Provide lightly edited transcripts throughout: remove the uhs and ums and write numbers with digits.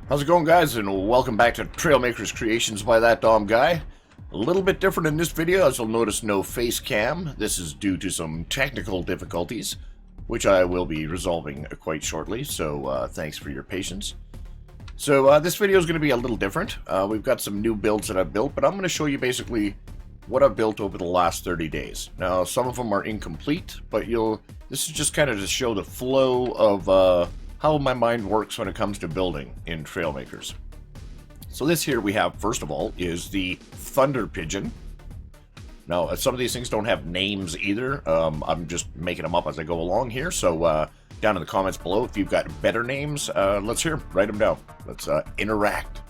How's it going, guys, and welcome back to Trailmakers Creations by ThatDomGuy. A little bit different in this video, as you'll notice no face cam. This is due to some technical difficulties, which I will be resolving quite shortly, so thanks for your patience. So this video is going to be a little different. We've got some new builds that I've built, but I'm going to show you basically what I've built over the last 30 days. Now, some of them are incomplete, but this is just kind of to show the flow of how my mind works when it comes to building in Trailmakers. So this here we have, first of all, is the Thunder Pigeon. Now, some of these things don't have names either. I'm just making them up as I go along here. So down in the comments below, if you've got better names, let's hear them. Write them down. Let's interact.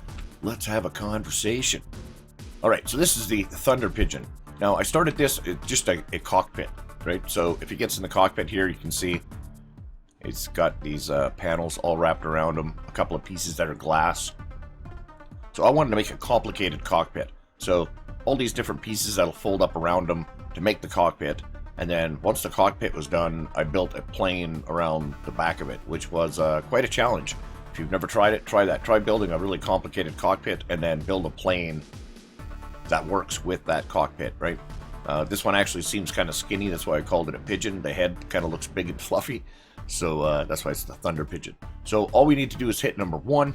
Let's have a conversation. All right, so this is the Thunder Pigeon. Now, I started this just a cockpit, right? So if it gets in the cockpit here, you can see it's got these panels all wrapped around them, a couple of pieces that are glass. So I wanted to make a complicated cockpit. So all these different pieces that'll fold up around them to make the cockpit. And then once the cockpit was done, I built a plane around the back of it, which was quite a challenge. If you've never tried it, try that. Try building a really complicated cockpit and then build a plane that works with that cockpit, right? This one actually seems kind of skinny. That's why I called it a pigeon. The head kind of looks big and fluffy. So that's why it's the Thunder Pigeon. So all we need to do is hit number 1.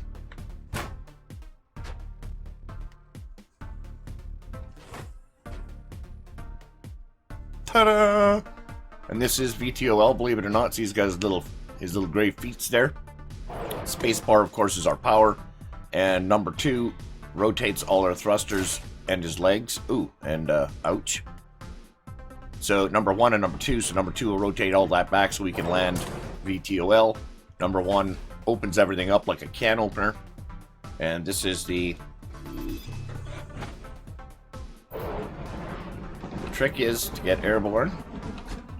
Ta-da! And this is VTOL, believe it or not. See, he's got his little gray feet there. Spacebar, of course, is our power. And number 2 rotates all our thrusters and his legs. Ooh, and ouch. So number 1 and number 2, so number 2 will rotate all that back so we can land VTOL. Number 1 opens everything up like a can opener. And this is the trick is to get airborne.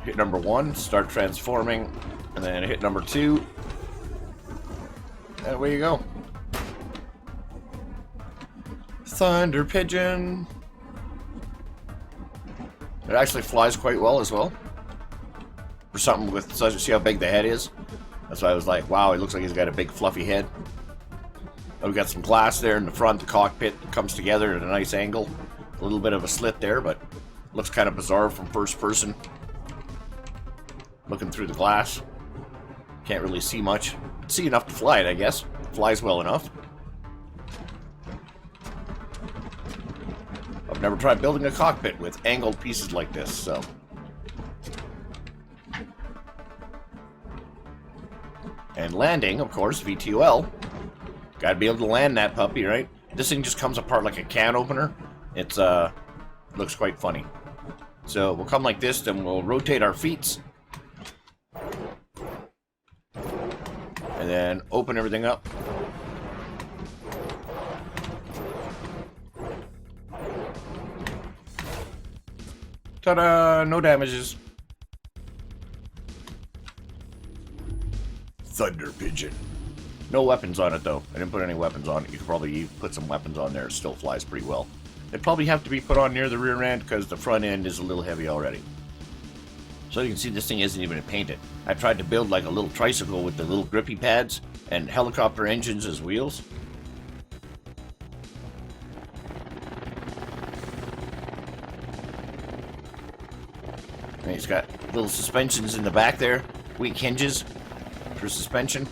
Hit number 1, start transforming, and then hit number 2. And away you go. Thunder Pigeon. It actually flies quite well as well. For something with such, see how big the head is? That's why I was like, wow, it looks like he's got a big fluffy head. We've got some glass there in the front. The cockpit comes together at a nice angle. A little bit of a slit there, but looks kind of bizarre from first person. Looking through the glass. Can't really see much. See enough to fly it, I guess. Flies well enough. I've never tried building a cockpit with angled pieces like this, so. And landing, of course, VTOL. Gotta be able to land that puppy, right? This thing just comes apart like a can opener. It's, looks quite funny. So we'll come like this, then we'll rotate our feet. And then open everything up. Ta-da! No damages. Thunder Pigeon. No weapons on it, though. I didn't put any weapons on it. You could probably put some weapons on there. It still flies pretty well. They'd probably have to be put on near the rear end because the front end is a little heavy already. So you can see this thing isn't even painted. I tried to build like a little tricycle with the little grippy pads and helicopter engines as wheels. And he's got little suspensions in the back there, weak hinges for suspension.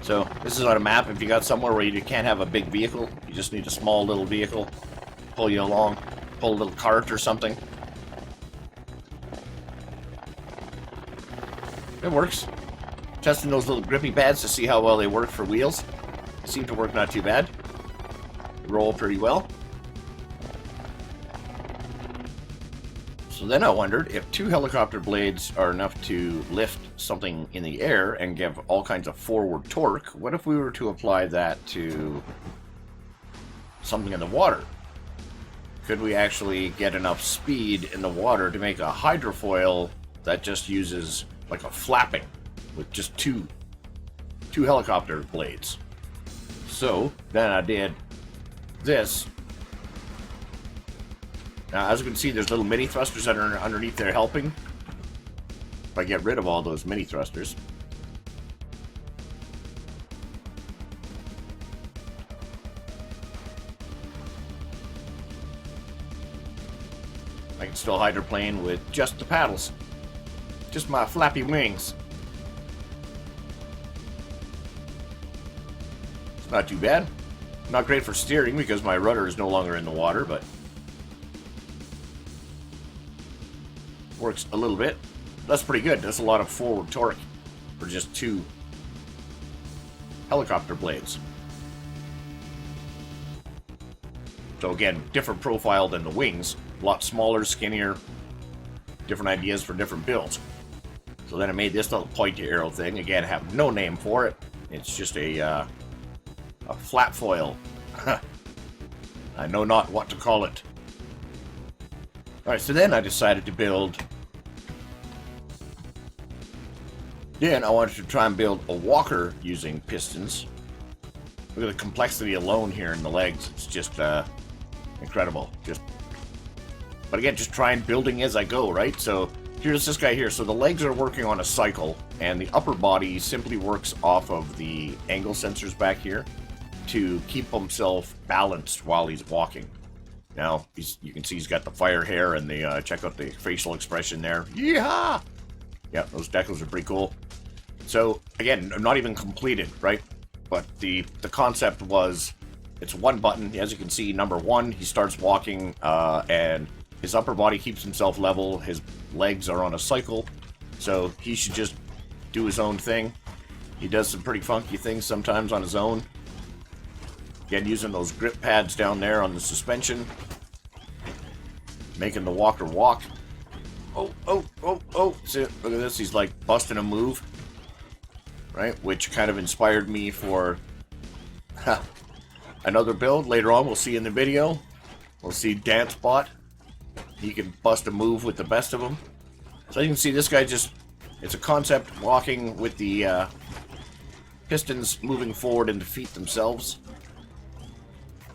So this is on a map. If you got somewhere where you can't have a big vehicle, you just need a small little vehicle, pull you along, pull a little cart or something. It works. Testing those little grippy pads to see how well they work for wheels. They seem to work not too bad. They roll pretty well. So then I wondered if 2 helicopter blades are enough to lift something in the air and give all kinds of forward torque. What if we were to apply that to something in the water? Could we actually get enough speed in the water to make a hydrofoil that just uses like a flapping with just two helicopter blades? So then I did this. Now, as you can see, there's little mini thrusters that are underneath there helping. If I get rid of all those mini thrusters, I can still hydroplane with just the paddles. Just my flappy wings. It's not too bad. Not great for steering because my rudder is no longer in the water, but works a little bit. That's pretty good. That's a lot of forward torque for just 2 helicopter blades. So again, different profile than the wings. A lot smaller, skinnier, different ideas for different builds. So then I made this little pointy arrow thing. Again, I have no name for it. It's just a flat foil. I know not what to call it. Alright, so then I decided to build... Then I wanted to try and build a walker using pistons. Look at the complexity alone here in the legs. It's just incredible. But again, just trying building as I go, right? So here's this guy here. So the legs are working on a cycle, and the upper body simply works off of the angle sensors back here to keep himself balanced while he's walking. Now, you can see he's got the fire hair and the check out the facial expression there. Yeehaw! Yeah, those decals are pretty cool. So again, not even completed, right? But the concept was, it's one button. As you can see, number 1, he starts walking, and his upper body keeps himself level. His legs are on a cycle, so he should just do his own thing. He does some pretty funky things sometimes on his own. Again, using those grip pads down there on the suspension, making the walker walk. Oh! See, look at this. He's like busting a move, right? Which kind of inspired me for another build later on. We'll see in the video. We'll see DanceBot. He can bust a move with the best of them. So you can see this guy just, it's a concept walking with the pistons moving forward in the feet themselves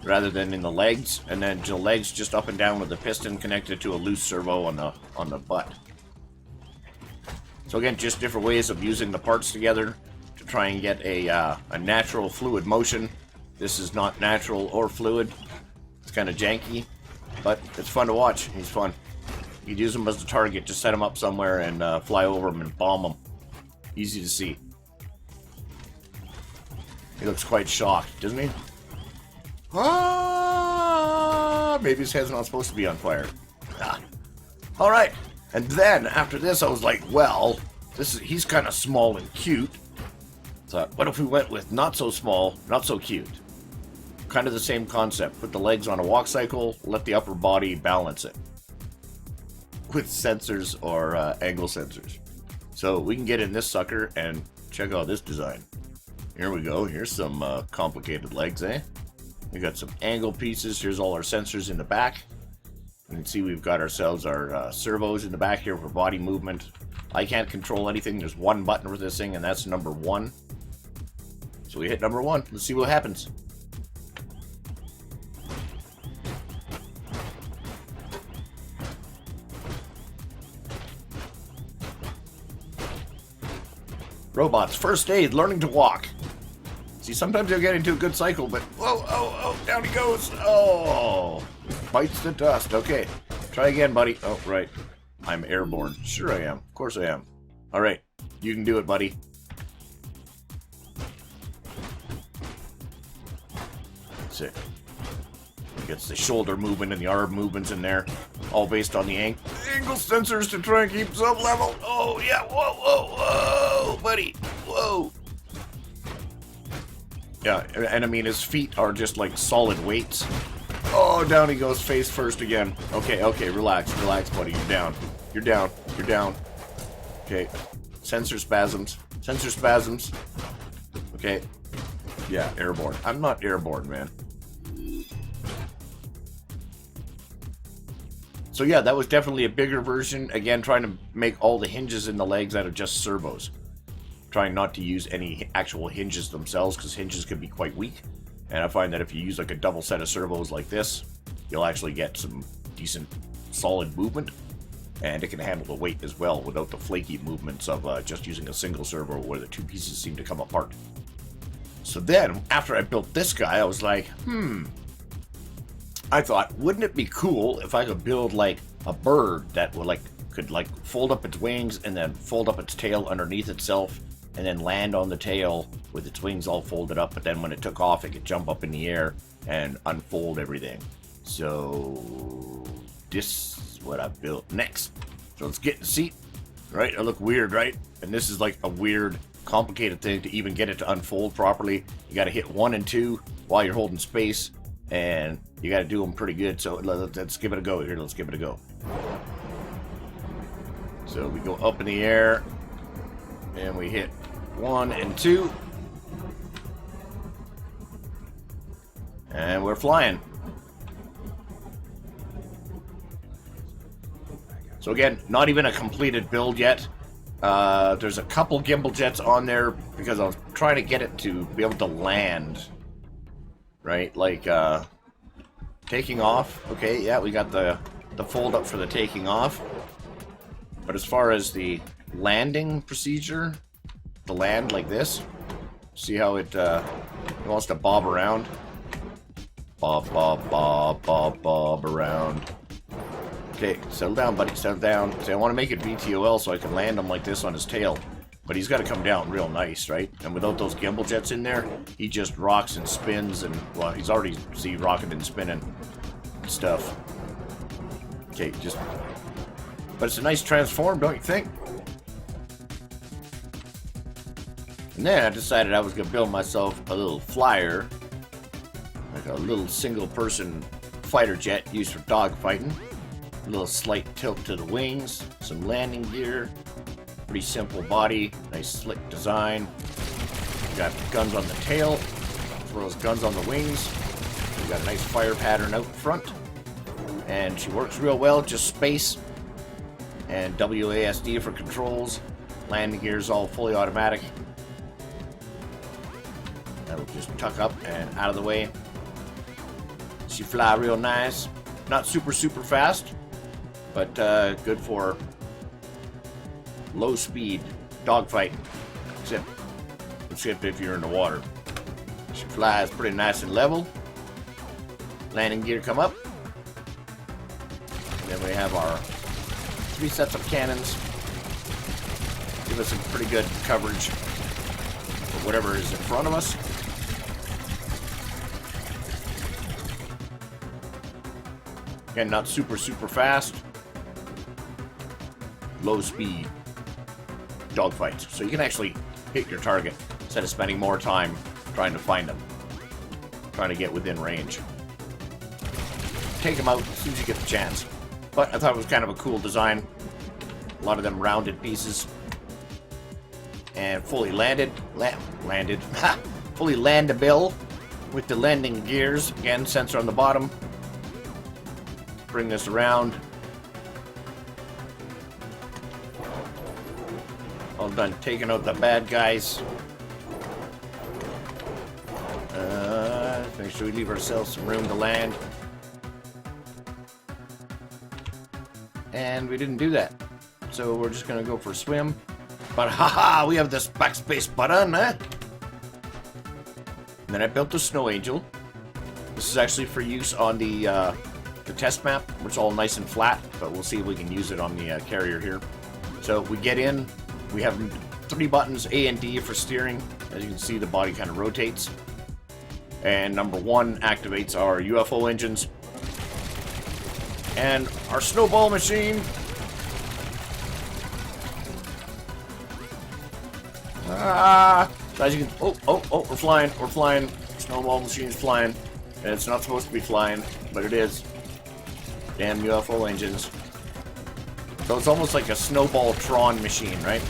rather than in the legs, and then the legs just up and down with the piston connected to a loose servo on the butt. So again, just different ways of using the parts together to try and get a natural fluid motion. This is not natural or fluid. It's kind of janky, but it's fun to watch. He's fun. You can use him as a target. Just set him up somewhere and fly over him and bomb him. Easy to see. He looks quite shocked, doesn't he? Ah, maybe his head's not supposed to be on fire. Ah. All right, and then after this, I was like, well, he's kind of small and cute. So what if we went with not so small, not so cute? Kind of the same concept. Put the legs on a walk cycle, let the upper body balance it with sensors or angle sensors. So we can get in this sucker and check out this design. Here we go. Here's some complicated legs, eh? We got some angle pieces. Here's all our sensors in the back. You can see we've got ourselves our servos in the back here for body movement. I can't control anything. There's one button for this thing, and that's number 1. So we hit number 1. Let's see what happens. Robots, first aid, learning to walk. See, sometimes you'll get into a good cycle, but whoa, oh, down he goes. Oh, bites the dust. Okay, try again, buddy. Oh, right. I'm airborne. Sure I am. Of course I am. All right, you can do it, buddy. That's it. He gets the shoulder movement and the arm movements in there, all based on the angle sensors to try and keep himself level. Oh, yeah. Whoa, buddy. Whoa. Yeah, and I mean, his feet are just like solid weights. Oh, down he goes face first again. Okay, relax, buddy. You're down. Okay, sensor spasms. Okay, yeah, airborne. I'm not airborne, man. So yeah, that was definitely a bigger version. Again, trying to make all the hinges in the legs out of just servos. Trying not to use any actual hinges themselves, because hinges can be quite weak. And I find that if you use like a double set of servos like this, you'll actually get some decent solid movement, and it can handle the weight as well without the flaky movements of just using a single servo where the two pieces seem to come apart. So then, after I built this guy, I was like, I thought, wouldn't it be cool if I could build like a bird that would could fold up its wings and then fold up its tail underneath itself and then land on the tail with its wings all folded up, but then when it took off it could jump up in the air and unfold everything. So this is what I built next. So let's get in the seat. Right, I look weird, right? And this is like a weird, complicated thing to even get it to unfold properly. You got to hit 1 and 2 while you're holding space, and you got to do them pretty good. So let's give it a go here. Let's give it a go. So we go up in the air, and we hit 1 and 2, and we're flying. So again, not even a completed build yet. There's a couple gimbal jets on there because I was trying to get it to be able to land. Right, like taking off. Okay, yeah, we got the fold up for the taking off. But as far as the landing procedure, to land like this, see how it wants to bob around? Bob, bob, bob, bob, bob around. Okay, settle down, buddy, settle down. See, I want to make it VTOL so I can land him like this on his tail. But he's got to come down real nice, right? And without those gimbal jets in there, he just rocks and spins and, well, he's already, see, rocking and spinning and stuff. Okay, just... But it's a nice transform, don't you think? And then I decided I was going to build myself a little flyer. Like a little single-person fighter jet used for dogfighting. A little slight tilt to the wings, some landing gear, pretty simple body, nice slick design. We got guns on the tail, as well as guns on the wings. We got a nice fire pattern out front, and she works real well, just space and WASD for controls. Landing gears all fully automatic. That'll just tuck up and out of the way. She fly real nice, not super fast, but good for low speed dogfighting, except if you're in the water. She flies pretty nice and level. Landing gear come up. And then we have our 3 sets of cannons. Give us some pretty good coverage for whatever is in front of us. Again, not super fast. Low speed dogfights. So you can actually hit your target instead of spending more time trying to find them. Trying to get within range. Take them out as soon as you get the chance. But I thought it was kind of a cool design. A lot of them rounded pieces. And fully landed. Fully landable with the landing gears. Again, sensor on the bottom. Bring this around. All done taking out the bad guys. Make sure we leave ourselves some room to land. And we didn't do that. So we're just gonna go for a swim. But haha, we have this backspace button, eh? And then I built the Snow Angel. This is actually for use on the test map, which is all nice and flat, but we'll see if we can use it on the carrier here. So we get in, we have 3 buttons, A and D for steering. As you can see, the body kind of rotates. And number 1 activates our UFO engines. And our Snowball machine. So as you can, oh, we're flying. Snowball machine's flying. And it's not supposed to be flying, but it is. Damn UFO engines. So it's almost like a Snowball Tron machine, right?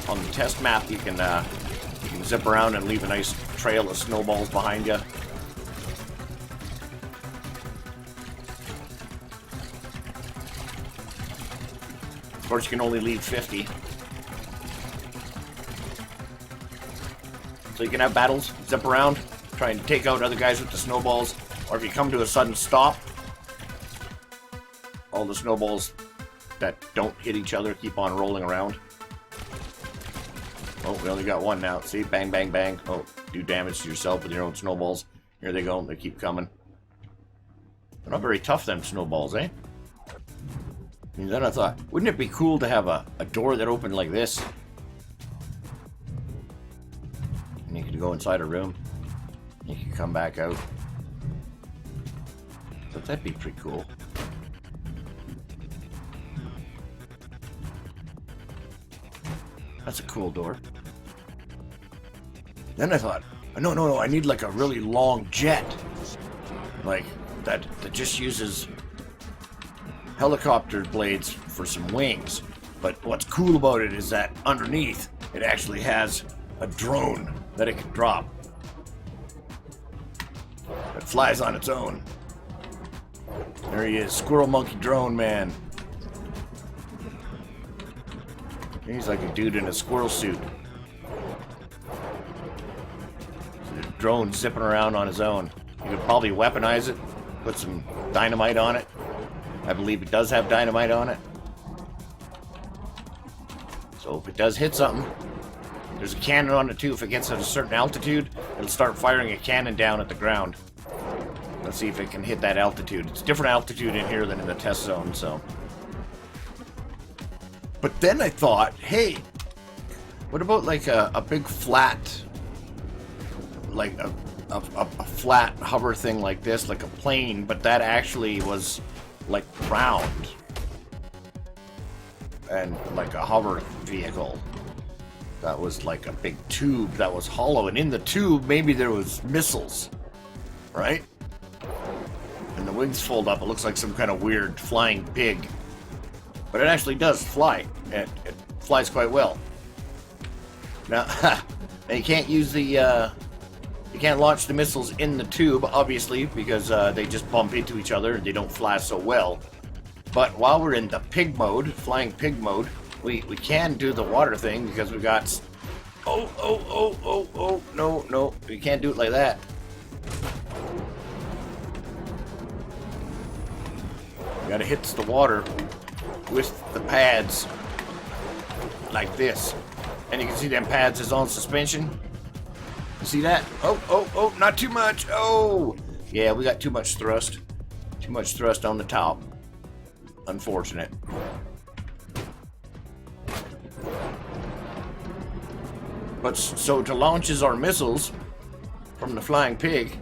On the test map, you can zip around and leave a nice trail of snowballs behind you. Of course, you can only leave 50. So you can have battles, zip around, try and take out other guys with the snowballs, or if you come to a sudden stop, all the snowballs that don't hit each other keep on rolling around. Oh, we only got 1 now. See? Bang, bang, bang. Oh, do damage to yourself with your own snowballs. Here they go. They keep coming. They're not very tough, them snowballs, eh? And then I thought, wouldn't it be cool to have a door that opened like this? And you could go inside a room. And you could come back out. So that'd be pretty cool. That's a cool door. Then I thought, no, I need like a really long jet. Like, that just uses helicopter blades for some wings. But what's cool about it is that underneath, it actually has a drone that it can drop. It flies on its own. There he is, Squirrel Monkey Drone Man. He's like a dude in a squirrel suit. The drone zipping around on his own. You could probably weaponize it, put some dynamite on it. I believe it does have dynamite on it. So if it does hit something, there's a cannon on it too. If it gets at a certain altitude, it'll start firing a cannon down at the ground. Let's see if it can hit that altitude. It's different altitude in here than in the test zone, so. But then I thought, hey, what about like a big flat, like a flat hover thing like this, like a plane, but that actually was like round and like a hover vehicle that was like a big tube that was hollow, and in the tube maybe there was missiles, right? And the wings fold up. It looks like some kind of weird flying pig, but it actually does fly. It flies quite well. Now you can't use the you can't launch the missiles in the tube, obviously, because they just bump into each other and they don't fly so well. But while we're in the pig mode, flying pig mode, we can do the water thing because we got... Oh, no, you can't do it like that. You gotta hit the water with the pads like this. And you can see them pads is on suspension. You see that? Oh, not too much. Oh, yeah, we got too much thrust. Too much thrust on the top. Unfortunate. But so to launches our missiles from the flying pig,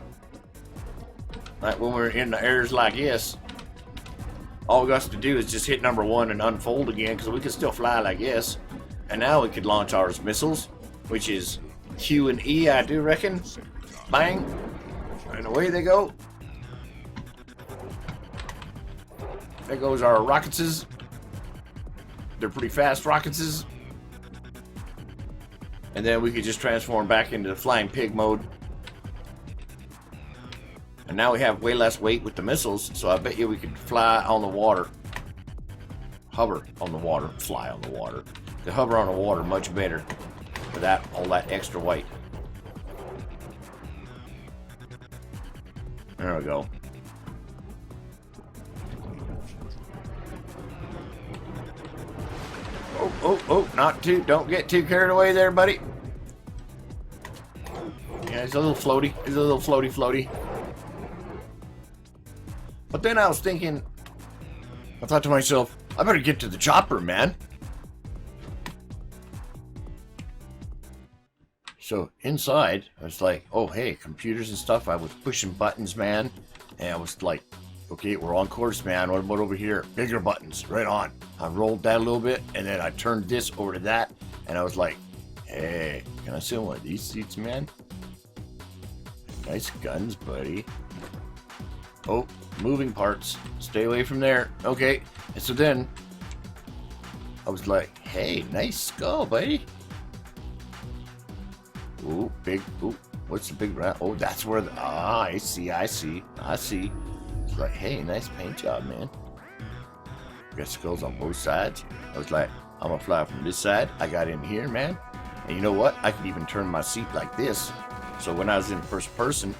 like when we're in the airs like this, all we got to do is just hit number 1 and unfold again, because we can still fly like this. And now we could launch our missiles, which is Q and E, I do reckon. Bang. And away they go. There goes our rocketses. They're pretty fast rocketses. And then we could just transform back into the flying pig mode. And now we have way less weight with the missiles, so I bet you we could fly on the water. Hover on the water, fly on the water. To hover on the water much better without all that extra weight. There we go. Oh, not too, don't get too carried away there, buddy. Yeah, it's a little floaty. It's a little floaty. But then I was thinking, I thought to myself, I better get to the chopper, man. So inside, I was like, oh, hey, computers and stuff. I was pushing buttons, man. And I was like, okay, we're on course, man. What about over here? Bigger buttons, right on. I rolled that a little bit, and then I turned this over to that. And I was like, hey, can I sit in one of these seats, man? Nice guns, buddy. Oh, moving parts. Stay away from there. Okay. And so then I was like, hey, nice skull, buddy. Ooh, big. Ooh, what's the big round? Oh, that's where the. Ah, I see. It's like, hey, nice paint job, man. Got skulls on both sides. I was like, I'm gonna fly from this side. I got in here, man. And you know what? I could even turn my seat like this. So when I was in first person,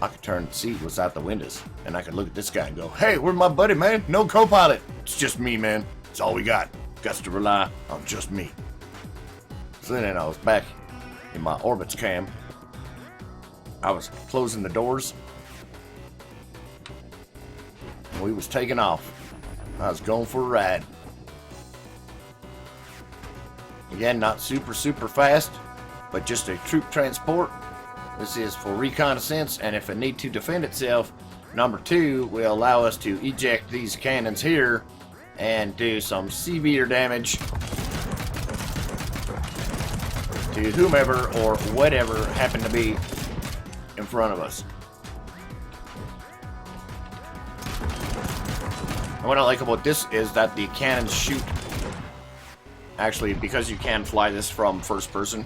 I could turn the seat what's out the windows, and I could look at this guy and go, hey, where's my buddy, man? No co-pilot. It's just me, man. It's all we got. Got to rely on just me. So then I was back in my orbits cam. I was closing the doors. we was taking off. I was going for a ride. Again, not super fast, but just a troop transport. This is for reconnaissance, and if it need to defend itself, number 2 will allow us to eject these cannons here and do some severe damage to whomever or whatever happened to be in front of us. And what I like about this is that the cannons shoot, actually, because you can fly this from first person,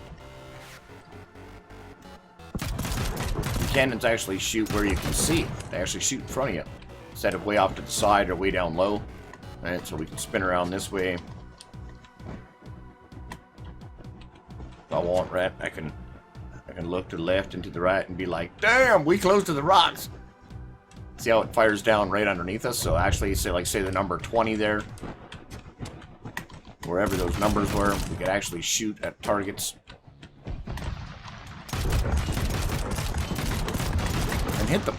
the cannons actually shoot where you can see. They actually shoot in front of you instead of way off to the side or way down low. Alright, so we can spin around this way. If I want, right, I can look to the left and to the right and be like, damn, we close to the rocks. See how it fires down right underneath us? So actually, say the number 20 there, wherever those numbers were, we could actually shoot at targets and hit them.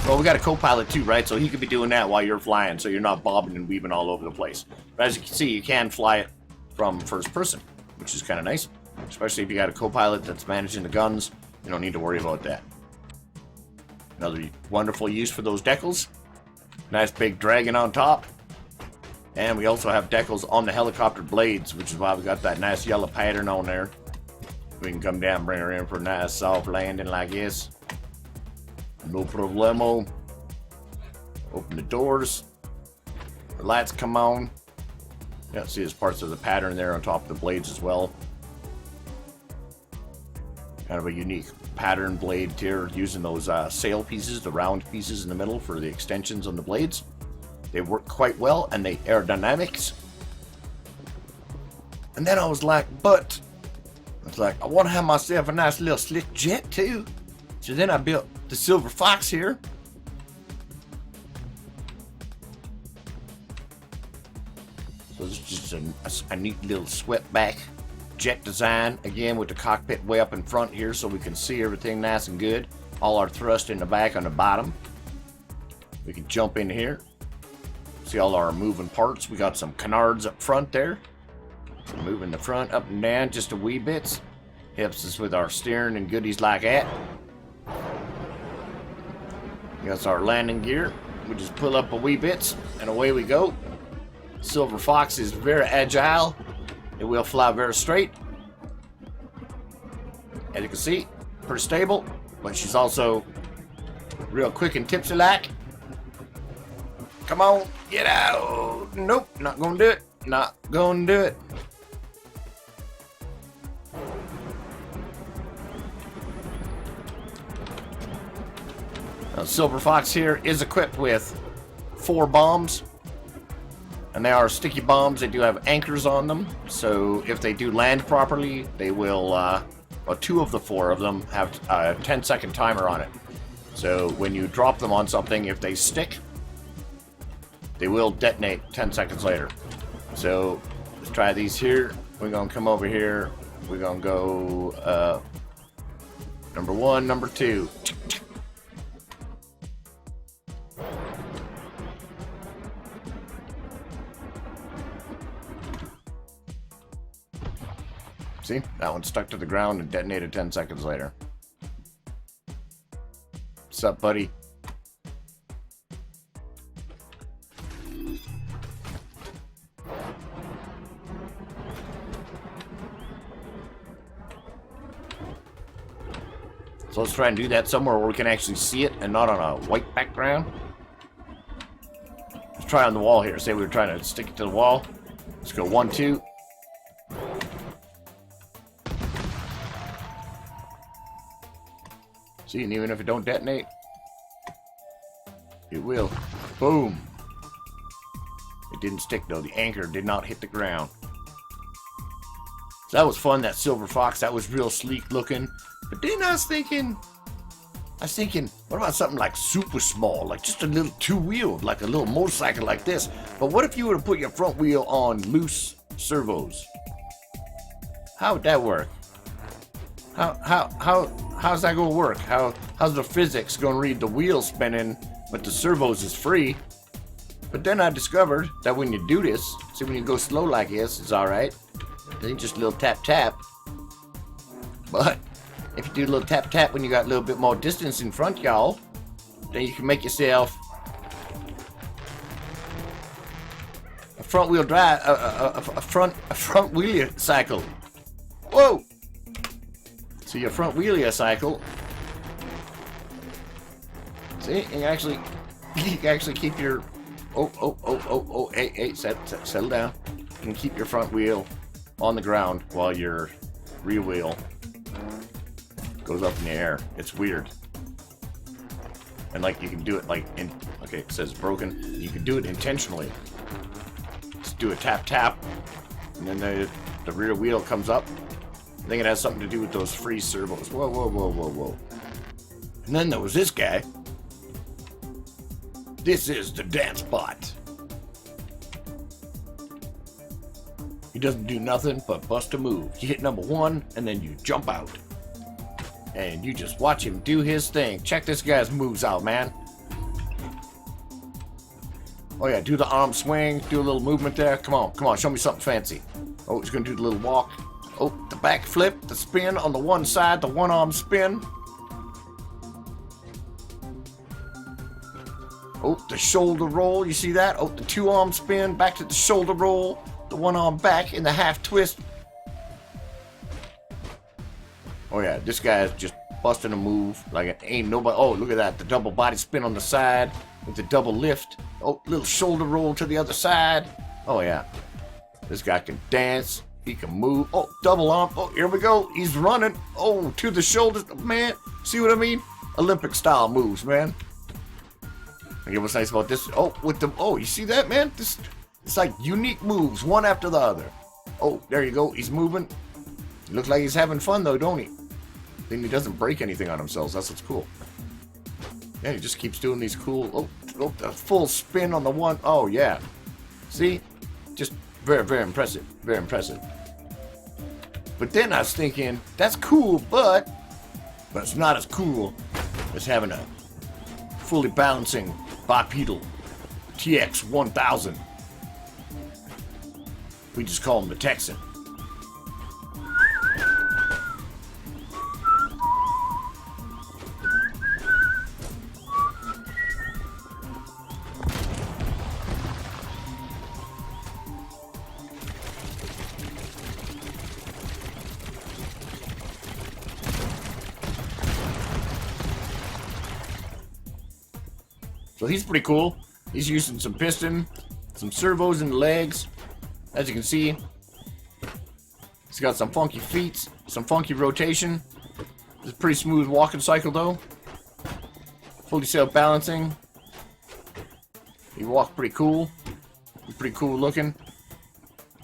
Well, we got a co-pilot too, right? So he could be doing that while you're flying, so you're not bobbing and weaving all over the place. But as you can see, you can fly it from first person, which is kind of nice. Especially if you got a co-pilot that's managing the guns, you don't need to worry about that. Another wonderful use for those decals. Nice big dragon on top. And we also have decals on the helicopter blades, which is why we got that nice yellow pattern on there. We can come down and bring her in for a nice soft landing like this. No problemo. Open the doors. The lights come on. Yeah, see there's parts of the pattern there on top of the blades as well. Kind of a unique pattern blade here, using those sail pieces, the round pieces in the middle for the extensions on the blades. They work quite well, and they aerodynamics. And then I was like, I want to have myself a nice little slick jet too. So then I built the Silver Fox here. So this is just a neat little swept back jet design, again with the cockpit way up in front here so we can see everything nice and good. All our thrust in the back on the bottom. We can jump in here. See all our moving parts. We got some canards up front there. Moving the front up and down just a wee bit. Helps us with our steering and goodies like that. That's our landing gear. We just pull up a wee bit and away we go. Silver Fox is very agile. It will fly very straight. As you can see, pretty stable, but she's also real quick and tipsy like. Come on, get out. Nope, not gonna do it. Not gonna do it. Now, Silver Fox here is equipped with 4 bombs. And they are sticky bombs. They do have anchors on them, so if they do land properly, they will, well, 2 of the 4 of them have a 10-second timer on it. So when you drop them on something, if they stick, they will detonate 10 seconds later. So let's try these here. We're going to come over here. We're going to go number 1, number 2. See, that one stuck to the ground and detonated 10 seconds later. What's up, buddy? So let's try and do that somewhere where we can actually see it and not on a white background. Let's try on the wall here. Say we were trying to stick it to the wall. Let's go 1, 2. See, and even if it don't detonate, it will. Boom. It didn't stick though. The anchor did not hit the ground. So that was fun, that Silver Fox. That was real sleek looking. But then I was thinking, what about something like super small, like just a little 2-wheeled, like a little motorcycle like this? But what if you were to put your front wheel on loose servos? How would that work? How's that gonna work? How's the physics gonna read the wheel spinning, but the servos is free? But then I discovered that when you do this, see when you go slow like this, it's alright. Then just a little tap tap. But if you do a little tap tap when you got a little bit more distance in front, y'all, then you can make yourself a front wheel drive, a front wheelie cycle. Whoa! So your front wheelie cycle. See, you can actually keep your hey, settle down. You can keep your front wheel on the ground while your rear wheel goes up in the air. It's weird. And like you can do it like in, okay, it says broken. You can do it intentionally. Just do a tap tap, and then the rear wheel comes up. I think it has something to do with those free servos. Whoa, whoa, whoa, whoa, whoa. And then there was this guy. This is the dance bot. He doesn't do nothing but bust a move. You hit number 1 and then you jump out. And you just watch him do his thing. Check this guy's moves out, man. Oh yeah, do the arm swing, do a little movement there. Come on, show me something fancy. Oh, he's gonna do the little walk. Oh, the back flip, the spin on the one side, the one arm spin. Oh, the shoulder roll, you see that? Oh, the 2 arm spin, back to the shoulder roll, the 1 arm back in the half twist. Oh yeah, this guy is just busting a move like it ain't nobody. Oh, look at that, the double body spin on the side with the double lift. Oh, little shoulder roll to the other side. Oh yeah, this guy can dance, he can move. Oh, double arm, oh, here we go, he's running. Oh, to the shoulders, man, see what I mean? Olympic style moves, man. And what's nice about this? Oh, with the you see that, man? This it's like unique moves, one after the other. Oh, there you go. He's moving. Looks like he's having fun though, don't he? Then he doesn't break anything on himself. That's what's cool. Yeah, he just keeps doing these cool. Oh, the full spin on the one. Oh yeah. See, just very, very impressive. Very impressive. But then I was thinking, that's cool, but it's not as cool as having a fully balancing bipedal TX 1000. We just call him the Texan. So he's pretty cool. He's using some piston, some servos in the legs. As you can see, he's got some funky feet, some funky rotation. It's a pretty smooth walking cycle though. Fully self-balancing. He walks pretty cool. He's pretty cool looking.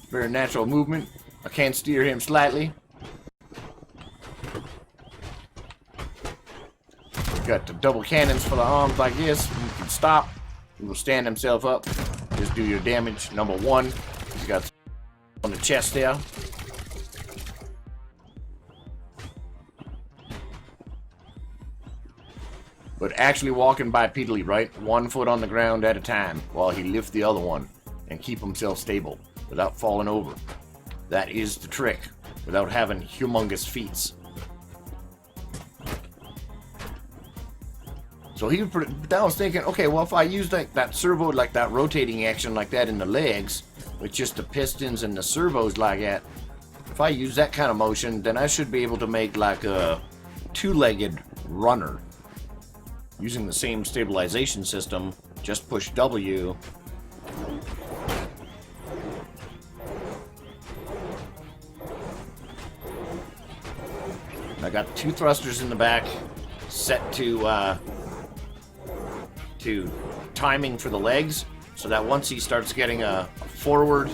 Very natural movement. I can steer him slightly. Got the double cannons for the arms like this. He can stop. He will stand himself up. Just do your damage. Number 1. He's got on the chest there. But actually walking bipedally, right? 1 foot on the ground at a time while he lifts the other one and keep himself stable without falling over. That is the trick. Without having humongous feats. So I was thinking, okay, well, if I use that servo, like that rotating action like that in the legs, with just the pistons and the servos like that, if I use that kind of motion, then I should be able to make like a 2-legged runner. Using the same stabilization system, just push W. I got 2 thrusters in the back, set to timing for the legs, so that once he starts getting a forward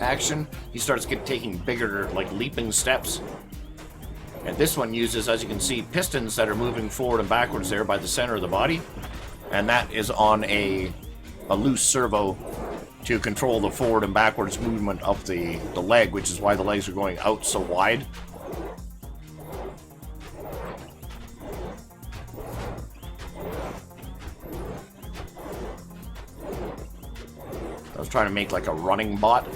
action, he starts taking bigger, like leaping steps. And this one uses, as you can see, pistons that are moving forward and backwards there by the center of the body, and that is on a loose servo to control the forward and backwards movement of the leg, which is why the legs are going out so wide. trying to make like a running bot.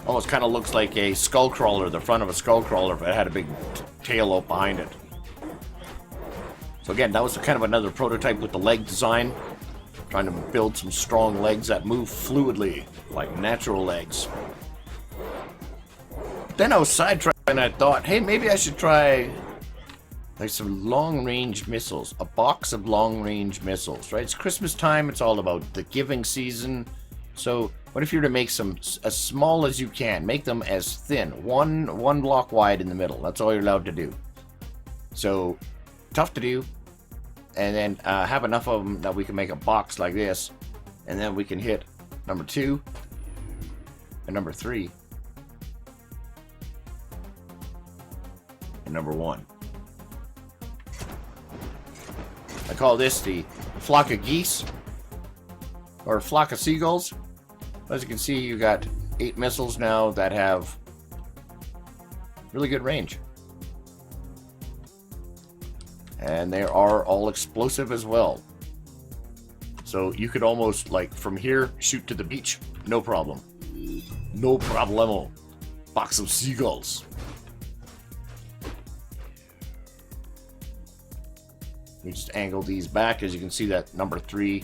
Almost kind of looks like a skull crawler, the front of a skull crawler, if it had a big tail out behind it. So again, that was kind of another prototype with the leg design. Trying to build some strong legs that move fluidly, like natural legs. Then I was sidetracked and I thought, hey, maybe I should try like some long-range missiles. A box of long-range missiles, right? It's Christmas time. It's all about the giving season. So what if you were to make some as small as you can? Make them as thin. One block wide in the middle. That's all you're allowed to do. So tough to do. And then have enough of them that we can make a box like this. And then we can hit number 2 and number 3 and number 1. I call this the flock of geese or flock of seagulls. As you can see, you got 8 missiles now that have really good range. And they are all explosive as well. So you could almost, like, from here, shoot to the beach. No problem. No problemo. Box of seagulls. We just angle these back. As you can see, that number 3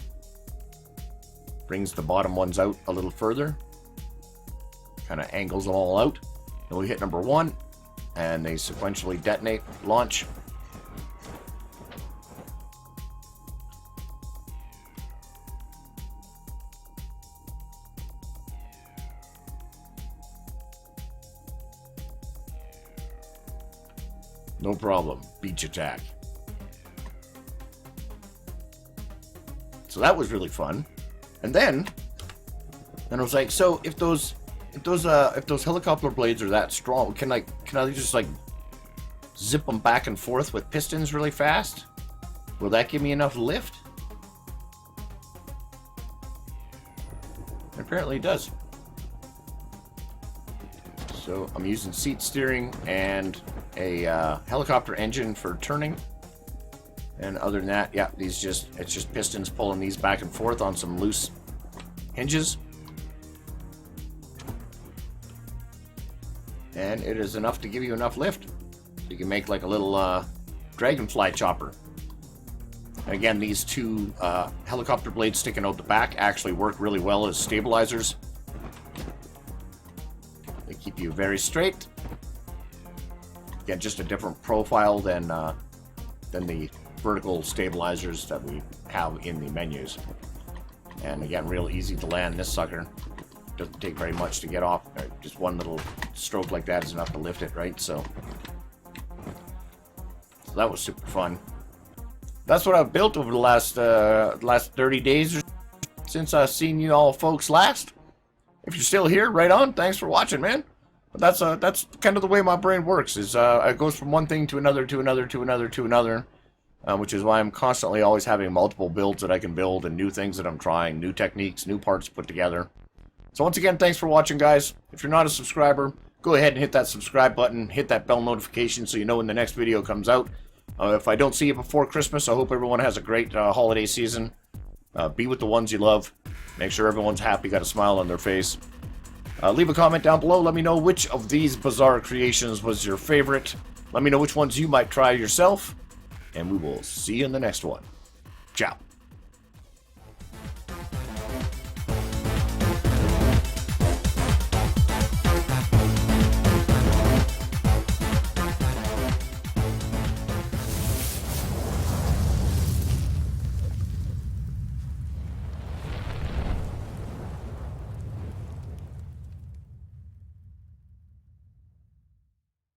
brings the bottom ones out a little further. Kind of angles them all out. Then we hit number 1, and they sequentially detonate, launch. No problem. Beach attack. So that was really fun. And then I was like, so if those helicopter blades are that strong, can I just like zip them back and forth with pistons really fast? Will that give me enough lift? Apparently it does. So I'm using seat steering and a helicopter engine for turning. And other than that, yeah, it's just pistons pulling these back and forth on some loose hinges. And it is enough to give you enough lift. So you can make like a little Dragonfly chopper. And again, these 2 helicopter blades sticking out the back actually work really well as stabilizers. They keep you very straight. Again, just a different profile than the vertical stabilizers that we have in the menus. And again, real easy to land this sucker. Doesn't take very much to get off. Just one little stroke like that is enough to lift it, right? So that was super fun. That's what I've built over the last 30 days or so since I've seen you all folks last. If you're still here, right on. Thanks for watching, man. But that's kind of the way my brain works. Is it goes from one thing to another, to another, to another, to another. Which is why I'm constantly always having multiple builds that I can build and new things that I'm trying, new techniques, new parts put together. So once again, thanks for watching, guys. If you're not a subscriber, go ahead and hit that subscribe button, hit that bell notification so you know when the next video comes out. If I don't see you before Christmas, I hope everyone has a great holiday season. Be with the ones you love. Make sure everyone's happy, got a smile on their face. Leave a comment down below. Let me know which of these bizarre creations was your favorite. Let me know which ones you might try yourself. And we will see you in the next one. Ciao.